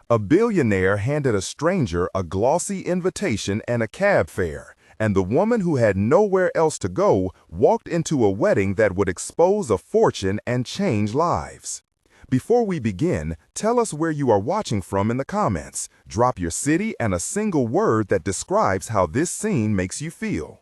A billionaire handed a stranger a glossy invitation and a cab fare, and the woman who had nowhere else to go walked into a wedding that would expose a fortune and change lives. Before we begin, tell us where you are watching from in the comments. Drop your city and a single word that describes how this scene makes you feel.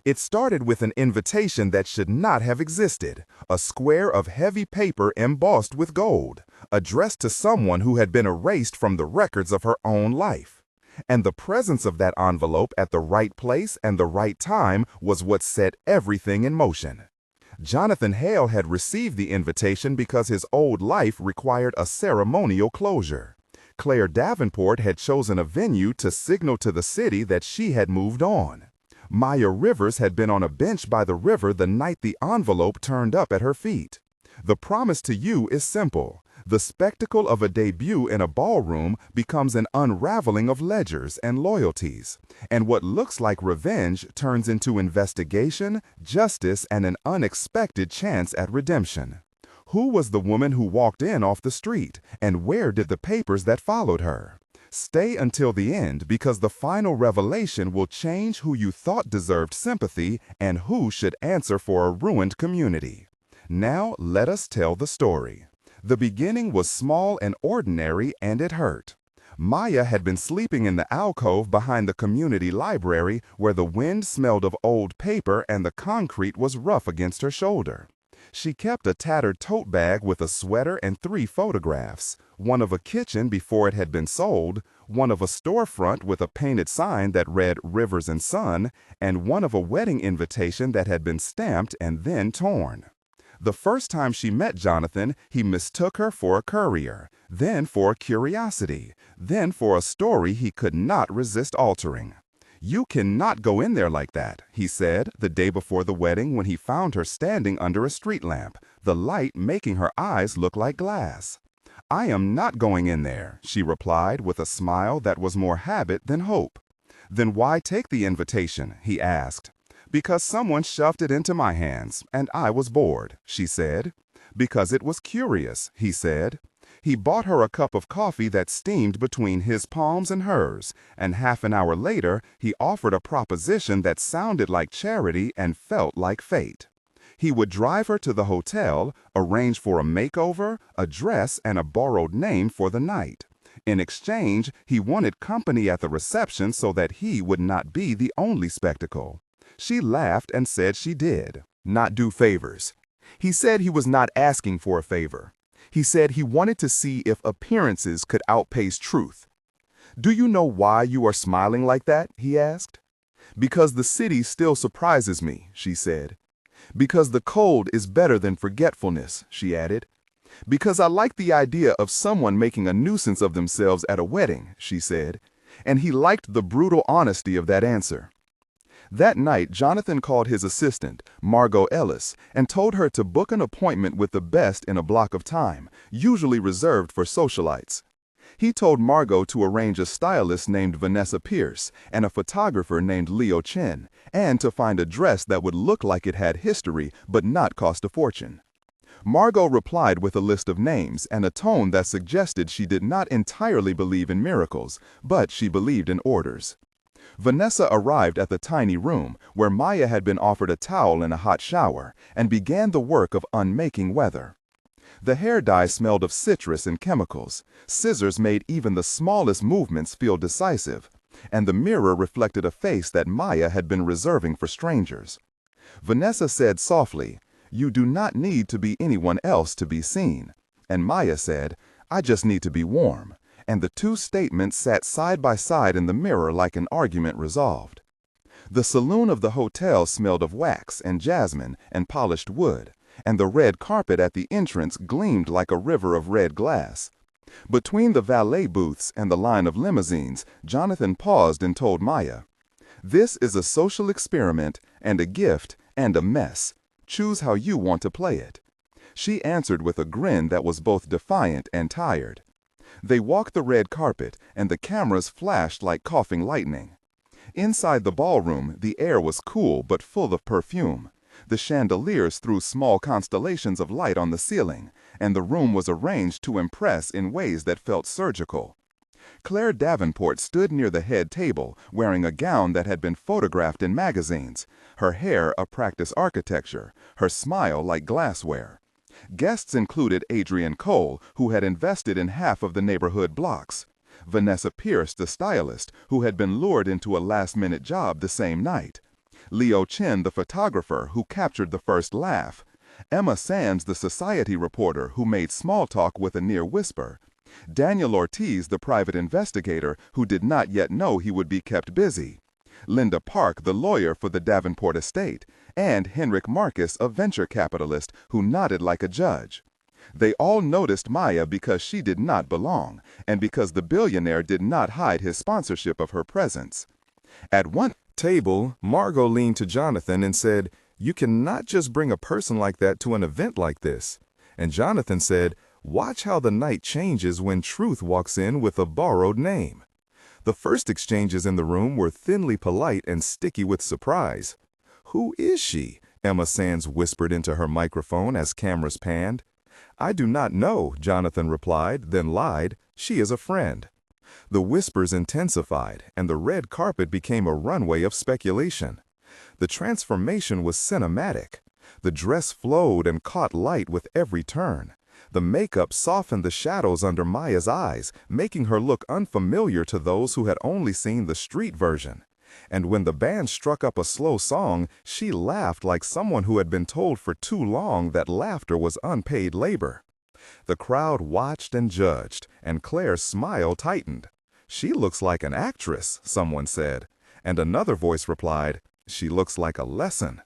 It started with an invitation that should not have existed, a square of heavy paper embossed with gold, addressed to someone who had been erased from the records of her own life. And the presence of that envelope at the right place and the right time was what set everything in motion. Jonathan Hale had received the invitation because his old life required a ceremonial closure. Claire Davenport had chosen a venue to signal to the city that she had moved on. Maya Rivers had been on a bench by the river the night the envelope turned up at her feet. The promise to you is simple. The spectacle of a debut in a ballroom becomes an unraveling of ledgers and loyalties, and what looks like revenge turns into investigation, justice, and an unexpected chance at redemption. Who was the woman who walked in off the street, and where did the papers that followed her? Stay until the end because the final revelation will change who you thought deserved sympathy and who should answer for a ruined community. Now let us tell the story. The beginning was small and ordinary, and it hurt. Maya had been sleeping in the alcove behind the community library where the wind smelled of old paper and the concrete was rough against her shoulder. She kept a tattered tote bag with a sweater and 3 photographs, one of a kitchen before it had been sold, one of a storefront with a painted sign that read Rivers and Son, and one of a wedding invitation that had been stamped and then torn. The first time she met Jonathan, he mistook her for a courier, then for a curiosity, then for a story he could not resist altering. "You cannot go in there like that," he said the day before the wedding when he found her standing under a street lamp, the light making her eyes look like glass. "I am not going in there," she replied with a smile that was more habit than hope. "Then why take the invitation?" he asked. "Because someone shoved it into my hands, and I was bored," she said. "Because it was curious," he said. He bought her a cup of coffee that steamed between his palms and hers, and half an hour later, he offered a proposition that sounded like charity and felt like fate. He would drive her to the hotel, arrange for a makeover, a dress, and a borrowed name for the night. In exchange, he wanted company at the reception so that he would not be the only spectacle. She laughed and said she did not do favors. He said he was not asking for a favor. He said he wanted to see if appearances could outpace truth. "Do you know why you are smiling like that?" he asked. "Because the city still surprises me," she said. "Because the cold is better than forgetfulness," she added. "Because I like the idea of someone making a nuisance of themselves at a wedding," she said. And he liked the brutal honesty of that answer. That night, Jonathan called his assistant, Margot Ellis, and told her to book an appointment with the best in a block of time, usually reserved for socialites. He told Margot to arrange a stylist named Vanessa Pierce and a photographer named Leo Chen, and to find a dress that would look like it had history but not cost a fortune. Margot replied with a list of names and a tone that suggested she did not entirely believe in miracles, but she believed in orders. Vanessa arrived at the tiny room where Maya had been offered a towel and a hot shower and began the work of unmaking weather. The hair dye smelled of citrus and chemicals, scissors made even the smallest movements feel decisive, and the mirror reflected a face that Maya had been reserving for strangers. Vanessa said softly, "You do not need to be anyone else to be seen," and Maya said, "I just need to be warm." And the two statements sat side by side in the mirror like an argument resolved. The saloon of the hotel smelled of wax and jasmine and polished wood, and the red carpet at the entrance gleamed like a river of red glass. Between the valet booths and the line of limousines, Jonathan paused and told Maya, "This is a social experiment and a gift and a mess. Choose how you want to play it." She answered with a grin that was both defiant and tired. They walked the red carpet, and the cameras flashed like coughing lightning. Inside the ballroom, the air was cool but full of perfume. The chandeliers threw small constellations of light on the ceiling, and the room was arranged to impress in ways that felt surgical. Claire Davenport stood near the head table, wearing a gown that had been photographed in magazines, her hair a practice architecture, her smile like glassware. Guests included Adrian Cole, who had invested in half of the neighborhood blocks; Vanessa Pierce, the stylist, who had been lured into a last-minute job the same night; Leo Chin, the photographer, who captured the first laugh; Emma Sands, the society reporter, who made small talk with a near whisper; Daniel Ortiz, the private investigator, who did not yet know he would be kept busy; Linda Park, the lawyer for the Davenport estate; and Henrik Marcus, a venture capitalist, who nodded like a judge. They all noticed Maya because she did not belong, and because the billionaire did not hide his sponsorship of her presence. At one table, Margot leaned to Jonathan and said, "You cannot just bring a person like that to an event like this." And Jonathan said, "Watch how the night changes when truth walks in with a borrowed name." The first exchanges in the room were thinly polite and sticky with surprise. "Who is she?" Emma Sands whispered into her microphone as cameras panned. "I do not know," Jonathan replied, then lied. "She is a friend." The whispers intensified, and the red carpet became a runway of speculation. The transformation was cinematic. The dress flowed and caught light with every turn. The makeup softened the shadows under Maya's eyes, making her look unfamiliar to those who had only seen the street version. And when the band struck up a slow song, she laughed like someone who had been told for too long that laughter was unpaid labor. The crowd watched and judged, and Claire's smile tightened. "She looks like an actress," someone said, and another voice replied, "She looks like a lesson."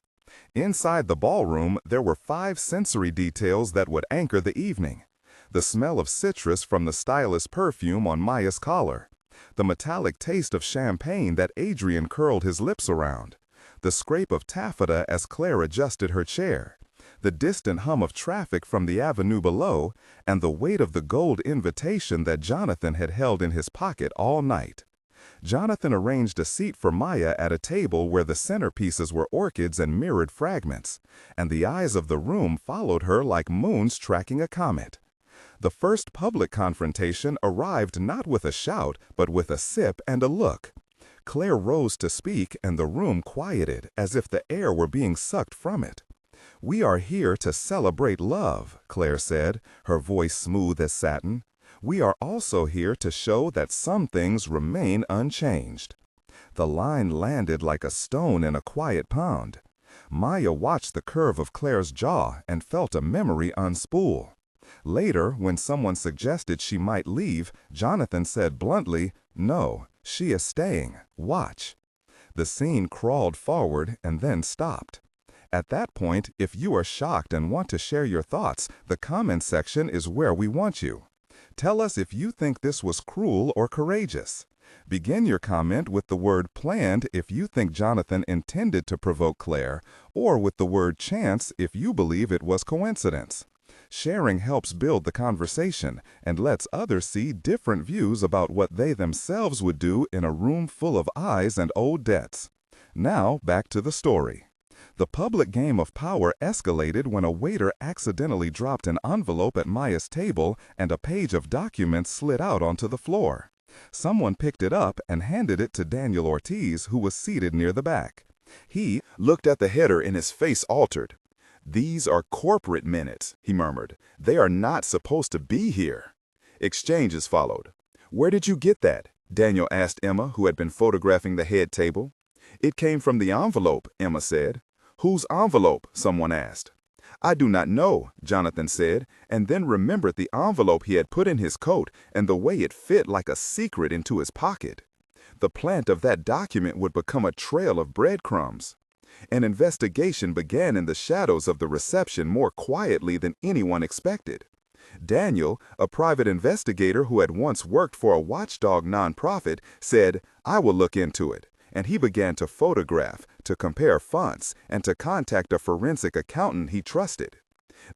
Inside the ballroom, there were 5 sensory details that would anchor the evening. The smell of citrus from the stylist's perfume on Maya's collar. The metallic taste of champagne that Adrian curled his lips around. The scrape of taffeta as Claire adjusted her chair. The distant hum of traffic from the avenue below, and the weight of the gold invitation that Jonathan had held in his pocket all night. Jonathan arranged a seat for Maya at a table where the centerpieces were orchids and mirrored fragments, and the eyes of the room followed her like moons tracking a comet. The first public confrontation arrived not with a shout, but with a sip and a look. Claire rose to speak, and the room quieted, as if the air were being sucked from it. "We are here to celebrate love," Claire said, her voice smooth as satin. "We are also here to show that some things remain unchanged." The line landed like a stone in a quiet pond. Maya watched the curve of Claire's jaw and felt a memory unspool. Later, when someone suggested she might leave, Jonathan said bluntly, "No, she is staying. Watch." The scene crawled forward and then stopped. At that point, if you are shocked and want to share your thoughts, the comment section is where we want you. Tell us if you think this was cruel or courageous. Begin your comment with the word planned if you think Jonathan intended to provoke Claire, or with the word chance if you believe it was coincidence. Sharing helps build the conversation and lets others see different views about what they themselves would do in a room full of eyes and old debts. Now, back to the story. The public game of power escalated when a waiter accidentally dropped an envelope at Maya's table and a page of documents slid out onto the floor. Someone picked it up and handed it to Daniel Ortiz, who was seated near the back. He looked at the header and his face altered. "These are corporate minutes," he murmured. "They are not supposed to be here." Exchanges followed. "Where did you get that?" Daniel asked Emma, who had been photographing the head table. "It came from the envelope," Emma said. "Whose envelope?" someone asked. "I do not know," Jonathan said, and then remembered the envelope he had put in his coat and the way it fit like a secret into his pocket. The plant of that document would become a trail of breadcrumbs. An investigation began in the shadows of the reception more quietly than anyone expected. Daniel, a private investigator who had once worked for a watchdog nonprofit, said, "I will look into it." And he began to photograph, to compare fonts, and to contact a forensic accountant he trusted.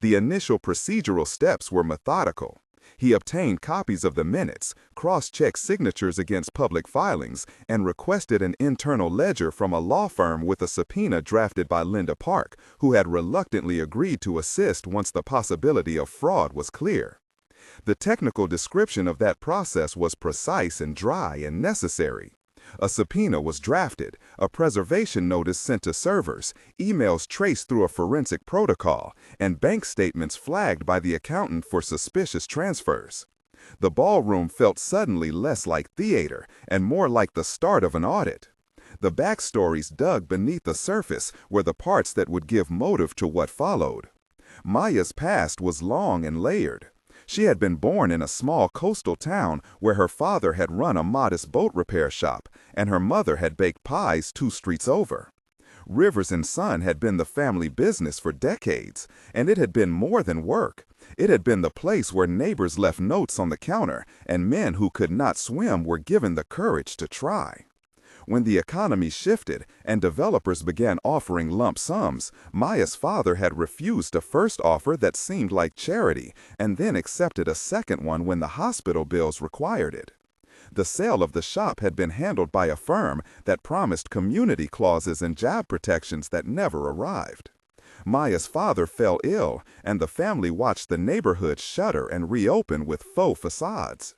The initial procedural steps were methodical. He obtained copies of the minutes, cross-checked signatures against public filings, and requested an internal ledger from a law firm with a subpoena drafted by Linda Park, who had reluctantly agreed to assist once the possibility of fraud was clear. The technical description of that process was precise and dry and necessary. A subpoena was drafted, a preservation notice sent to servers, emails traced through a forensic protocol, and bank statements flagged by the accountant for suspicious transfers. The ballroom felt suddenly less like theater and more like the start of an audit. The backstories dug beneath the surface were the parts that would give motive to what followed. Maya's past was long and layered. She had been born in a small coastal town where her father had run a modest boat repair shop and her mother had baked pies 2 streets over. Rivers and Son had been the family business for decades, and it had been more than work. It had been the place where neighbors left notes on the counter and men who could not swim were given the courage to try. When the economy shifted and developers began offering lump sums, Maya's father had refused a first offer that seemed like charity and then accepted a second one when the hospital bills required it. The sale of the shop had been handled by a firm that promised community clauses and job protections that never arrived. Maya's father fell ill, and the family watched the neighborhood shudder and reopen with faux facades.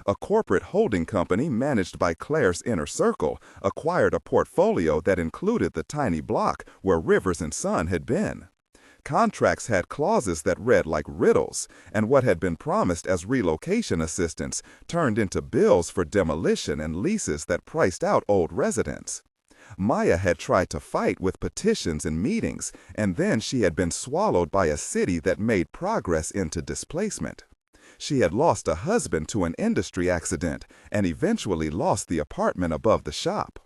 A corporate holding company managed by Claire's inner circle acquired a portfolio that included the tiny block where Rivers and Son had been. Contracts had clauses that read like riddles, and what had been promised as relocation assistance turned into bills for demolition and leases that priced out old residents. Maya had tried to fight with petitions and meetings, and then she had been swallowed by a city that made progress into displacement. She had lost a husband to an industry accident and eventually lost the apartment above the shop.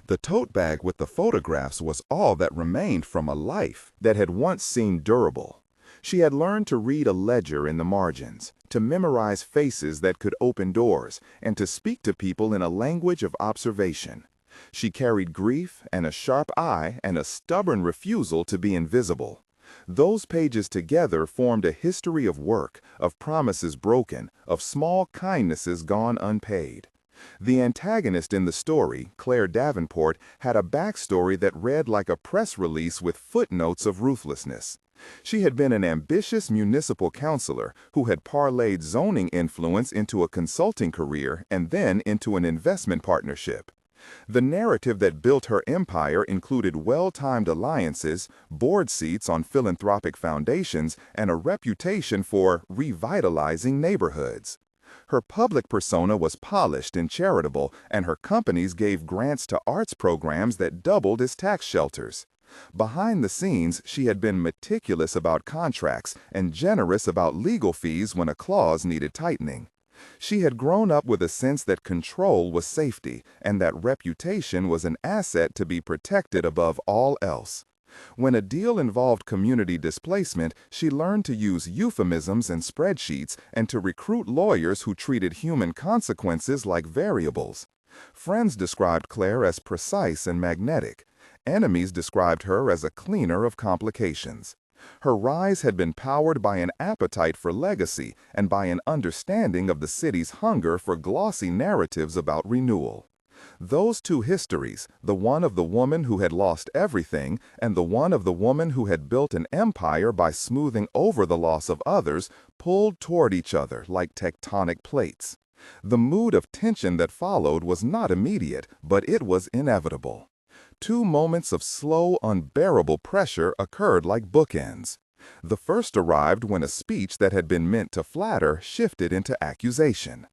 The tote bag with the photographs was all that remained from a life that had once seemed durable. She had learned to read a ledger in the margins, to memorize faces that could open doors, and to speak to people in a language of observation. She carried grief and a sharp eye and a stubborn refusal to be invisible. Those pages together formed a history of work, of promises broken, of small kindnesses gone unpaid. The antagonist in the story, Claire Davenport, had a backstory that read like a press release with footnotes of ruthlessness. She had been an ambitious municipal councilor who had parlayed zoning influence into a consulting career and then into an investment partnership. The narrative that built her empire included well-timed alliances, board seats on philanthropic foundations, and a reputation for revitalizing neighborhoods. Her public persona was polished and charitable, and her companies gave grants to arts programs that doubled as tax shelters. Behind the scenes, she had been meticulous about contracts and generous about legal fees when a clause needed tightening. She had grown up with a sense that control was safety and that reputation was an asset to be protected above all else. When a deal involved community displacement, she learned to use euphemisms and spreadsheets and to recruit lawyers who treated human consequences like variables. Friends described Claire as precise and magnetic. Enemies described her as a cleaner of complications. Her rise had been powered by an appetite for legacy and by an understanding of the city's hunger for glossy narratives about renewal. Those two histories, the one of the woman who had lost everything and the one of the woman who had built an empire by smoothing over the loss of others, pulled toward each other like tectonic plates. The mood of tension that followed was not immediate, but it was inevitable. 2 moments of slow, unbearable pressure occurred like bookends. The first arrived when a speech that had been meant to flatter shifted into accusation.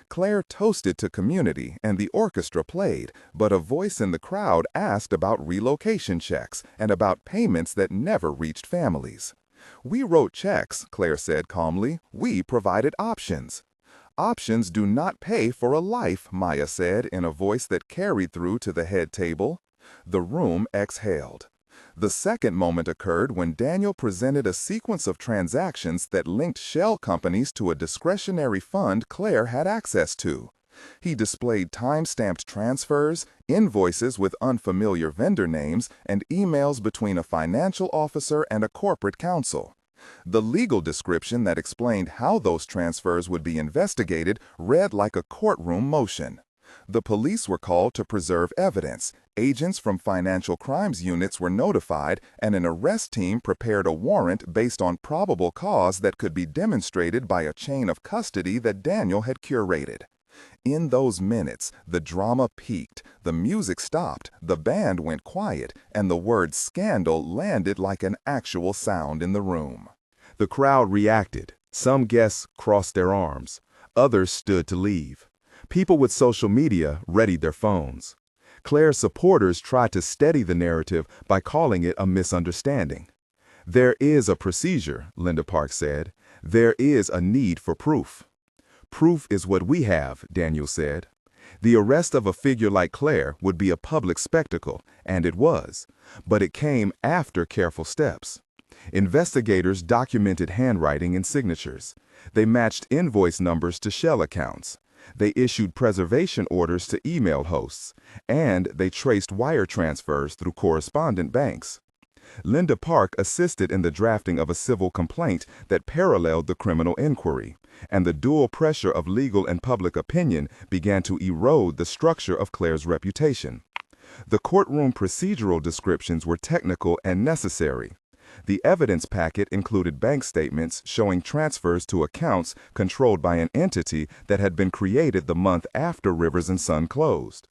Claire toasted to community and the orchestra played, but a voice in the crowd asked about relocation checks and about payments that never reached families. "We wrote checks," Claire said calmly. "We provided options." "Options do not pay for a life," Maya said in a voice that carried through to the head table. The room exhaled. The second moment occurred when Daniel presented a sequence of transactions that linked shell companies to a discretionary fund Claire had access to. He displayed time-stamped transfers, invoices with unfamiliar vendor names, and emails between a financial officer and a corporate counsel. The legal description that explained how those transfers would be investigated read like a courtroom motion. The police were called to preserve evidence. Agents from financial crimes units were notified, and an arrest team prepared a warrant based on probable cause that could be demonstrated by a chain of custody that Daniel had curated. In those minutes, the drama peaked, the music stopped, the band went quiet, and the word scandal landed like an actual sound in the room. The crowd reacted. Some guests crossed their arms. Others stood to leave. People with social media readied their phones. Claire's supporters tried to steady the narrative by calling it a misunderstanding. "There is a procedure," Linda Park said. "There is a need for proof." "Proof is what we have," Daniel said. The arrest of a figure like Claire would be a public spectacle, and it was. But it came after careful steps. Investigators documented handwriting and signatures. They matched invoice numbers to shell accounts. They issued preservation orders to email hosts, and they traced wire transfers through correspondent banks. Linda Park assisted in the drafting of a civil complaint that paralleled the criminal inquiry, and the dual pressure of legal and public opinion began to erode the structure of Claire's reputation. The courtroom procedural descriptions were technical and necessary. The evidence packet included bank statements showing transfers to accounts controlled by an entity that had been created the month after Rivers & Son closed.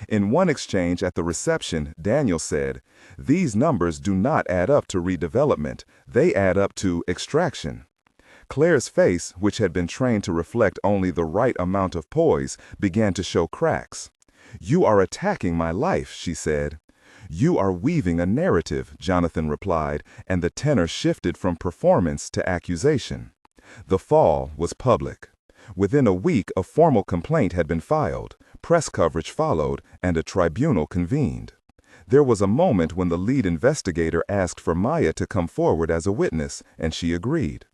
In one exchange at the reception, Daniel said, "These numbers do not add up to redevelopment, they add up to extraction." Claire's face, which had been trained to reflect only the right amount of poise, began to show cracks. "You are attacking my life," she said. "You are weaving a narrative," Jonathan replied, and the tenor shifted from performance to accusation. The fall was public. Within a week, a formal complaint had been filed, press coverage followed, and a tribunal convened. There was a moment when the lead investigator asked for Maya to come forward as a witness, and she agreed.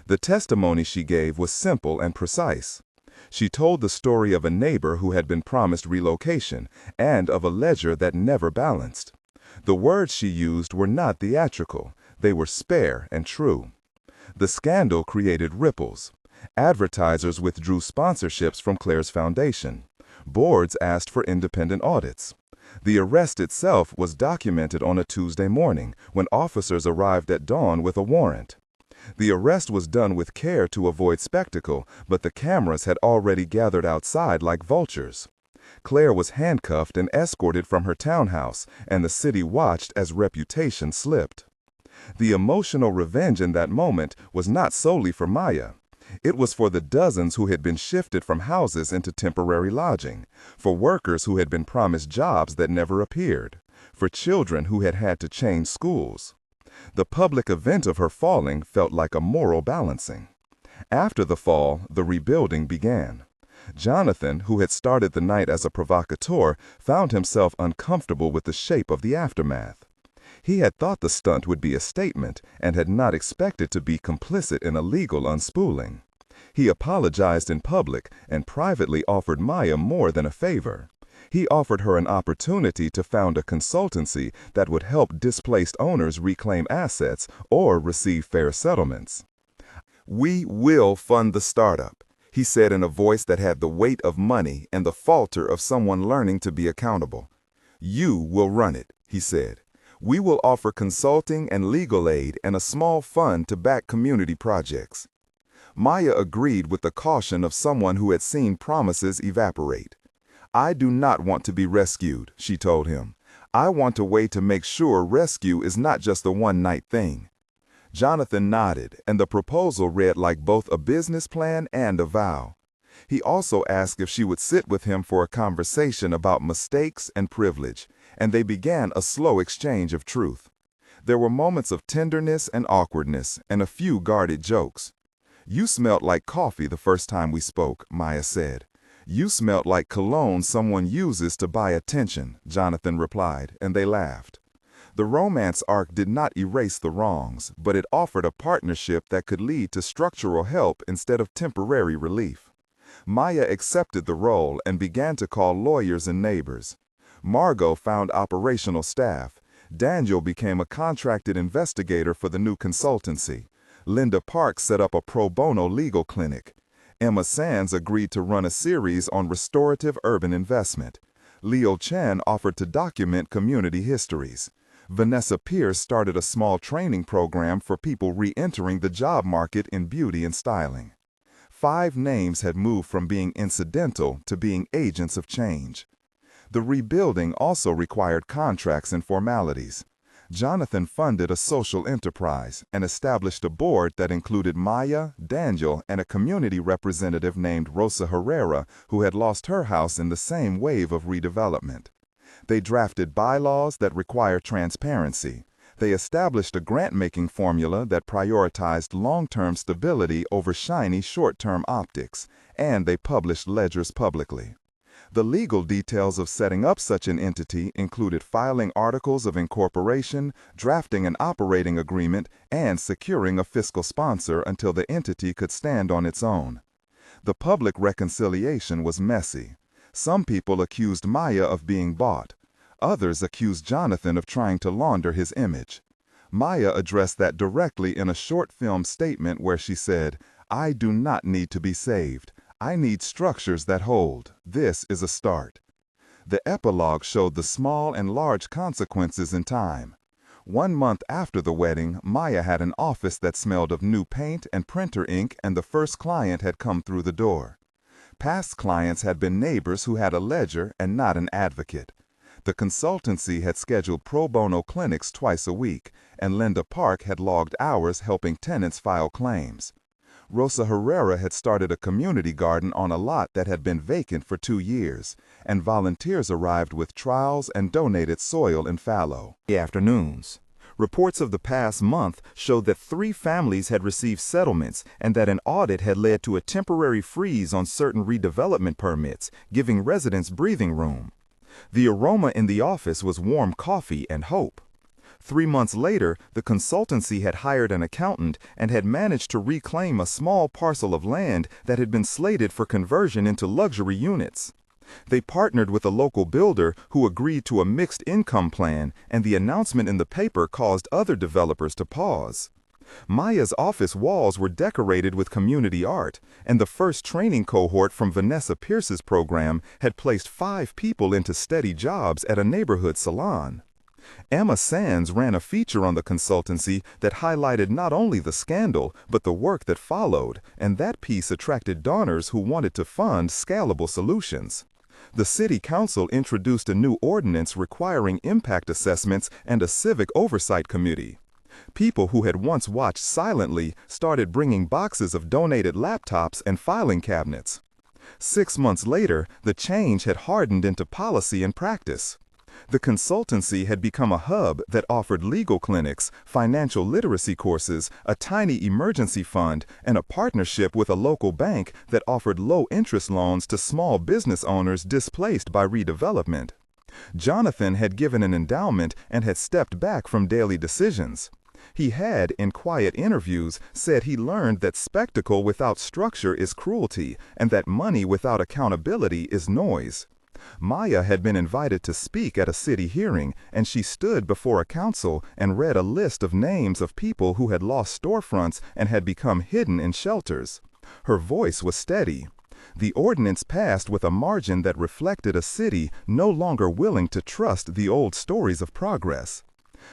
The testimony she gave was simple and precise. She told the story of a neighbor who had been promised relocation and of a ledger that never balanced. The words she used were not theatrical. They were spare and true. The scandal created ripples. Advertisers withdrew sponsorships from Claire's foundation. Boards asked for independent audits. The arrest itself was documented on a Tuesday morning when officers arrived at dawn with a warrant. The arrest was done with care to avoid spectacle, but the cameras had already gathered outside like vultures. Claire was handcuffed and escorted from her townhouse, and the city watched as reputation slipped. The emotional revenge in that moment was not solely for Maya. It was for the dozens who had been shifted from houses into temporary lodging, for workers who had been promised jobs that never appeared, for children who had had to change schools. The public event of her falling felt like a moral balancing. After the fall, the rebuilding began. Jonathan, who had started the night as a provocateur, found himself uncomfortable with the shape of the aftermath. He had thought the stunt would be a statement and had not expected to be complicit in a legal unspooling. He apologized in public and privately offered Maya more than a favor. He offered her an opportunity to found a consultancy that would help displaced owners reclaim assets or receive fair settlements. "We will fund the startup," he said in a voice that had the weight of money and the falter of someone learning to be accountable. "You will run it," he said. "We will offer consulting and legal aid and a small fund to back community projects." Maya agreed with the caution of someone who had seen promises evaporate. "I do not want to be rescued," she told him. "I want a way to make sure rescue is not just a one-night thing." Jonathan nodded, and the proposal read like both a business plan and a vow. He also asked if she would sit with him for a conversation about mistakes and privilege, and they began a slow exchange of truth. There were moments of tenderness and awkwardness, and a few guarded jokes. "You smelled like coffee the first time we spoke," Maya said. "You smelled like cologne someone uses to buy attention," Jonathan replied, and they laughed. The romance arc did not erase the wrongs, but it offered a partnership that could lead to structural help instead of temporary relief. Maya accepted the role and began to call lawyers and neighbors. Margot found operational staff. Daniel became a contracted investigator for the new consultancy. Linda Park set up a pro bono legal clinic. Emma Sands agreed to run a series on restorative urban investment. Leo Chan offered to document community histories. Vanessa Pierce started a small training program for people re-entering the job market in beauty and styling. 5 names had moved from being incidental to being agents of change. The rebuilding also required contracts and formalities. Jonathan funded a social enterprise and established a board that included Maya, Daniel, and a community representative named Rosa Herrera, who had lost her house in the same wave of redevelopment. They drafted bylaws that require transparency. They established a grant-making formula that prioritized long-term stability over shiny short-term optics, and they published ledgers publicly. The legal details of setting up such an entity included filing articles of incorporation, drafting an operating agreement, and securing a fiscal sponsor until the entity could stand on its own. The public reconciliation was messy. Some people accused Maya of being bought. Others accused Jonathan of trying to launder his image. Maya addressed that directly in a short film statement where she said, "I do not need to be saved. I need structures that hold. This is a start." The epilogue showed the small and large consequences in time. 1 month after the wedding, Maya had an office that smelled of new paint and printer ink, and the first client had come through the door. Past clients had been neighbors who had a ledger and not an advocate. The consultancy had scheduled pro bono clinics twice a week, and Linda Park had logged hours helping tenants file claims. Rosa Herrera had started a community garden on a lot that had been vacant for 2 years, and volunteers arrived with trowels and donated soil and fallow. Afternoons. Reports of the past month showed that 3 families had received settlements and that an audit had led to a temporary freeze on certain redevelopment permits, giving residents breathing room. The aroma in the office was warm coffee and hope. 3 months later, the consultancy had hired an accountant and had managed to reclaim a small parcel of land that had been slated for conversion into luxury units. They partnered with a local builder who agreed to a mixed income plan, and the announcement in the paper caused other developers to pause. Maya's office walls were decorated with community art, and the first training cohort from Vanessa Pierce's program had placed 5 people into steady jobs at a neighborhood salon. Emma Sands ran a feature on the consultancy that highlighted not only the scandal, but the work that followed, and that piece attracted donors who wanted to fund scalable solutions. The City Council introduced a new ordinance requiring impact assessments and a civic oversight committee. People who had once watched silently started bringing boxes of donated laptops and filing cabinets. 6 months later, the change had hardened into policy and practice. The consultancy had become a hub that offered legal clinics, financial literacy courses, a tiny emergency fund, and a partnership with a local bank that offered low-interest loans to small business owners displaced by redevelopment. Jonathan had given an endowment and had stepped back from daily decisions. He had, in quiet interviews, said he learned that spectacle without structure is cruelty, and that money without accountability is noise. Maya had been invited to speak at a city hearing, and she stood before a council and read a list of names of people who had lost storefronts and had become hidden in shelters. Her voice was steady. The ordinance passed with a margin that reflected a city no longer willing to trust the old stories of progress.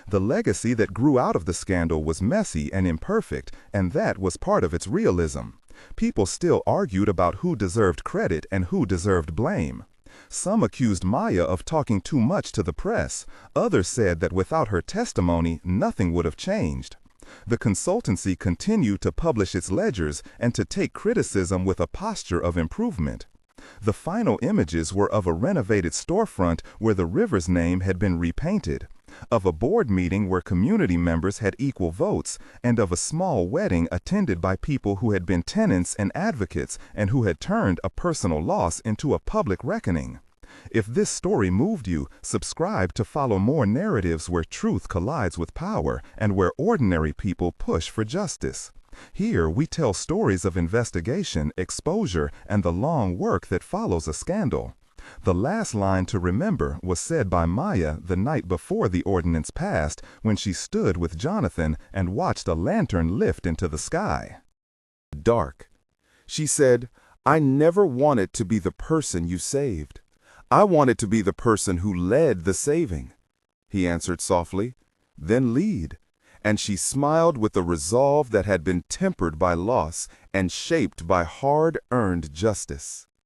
The legacy that grew out of the scandal was messy and imperfect, and that was part of its realism. People still argued about who deserved credit and who deserved blame. Some accused Maya of talking too much to the press. Others said that without her testimony, nothing would have changed. The consultancy continued to publish its ledgers and to take criticism with a posture of improvement. The final images were of a renovated storefront where the river's name had been repainted, of a board meeting where community members had equal votes, and of a small wedding attended by people who had been tenants and advocates and who had turned a personal loss into a public reckoning. If this story moved you, subscribe to follow more narratives where truth collides with power and where ordinary people push for justice. Here we tell stories of investigation, exposure, and the long work that follows a scandal. The last line to remember was said by Maya the night before the ordinance passed, when she stood with Jonathan and watched a lantern lift into the sky. Dark. She said, I never wanted to be the person you saved. I wanted to be the person who led the saving." He answered softly, "Then lead." And she smiled with a resolve that had been tempered by loss and shaped by hard-earned justice.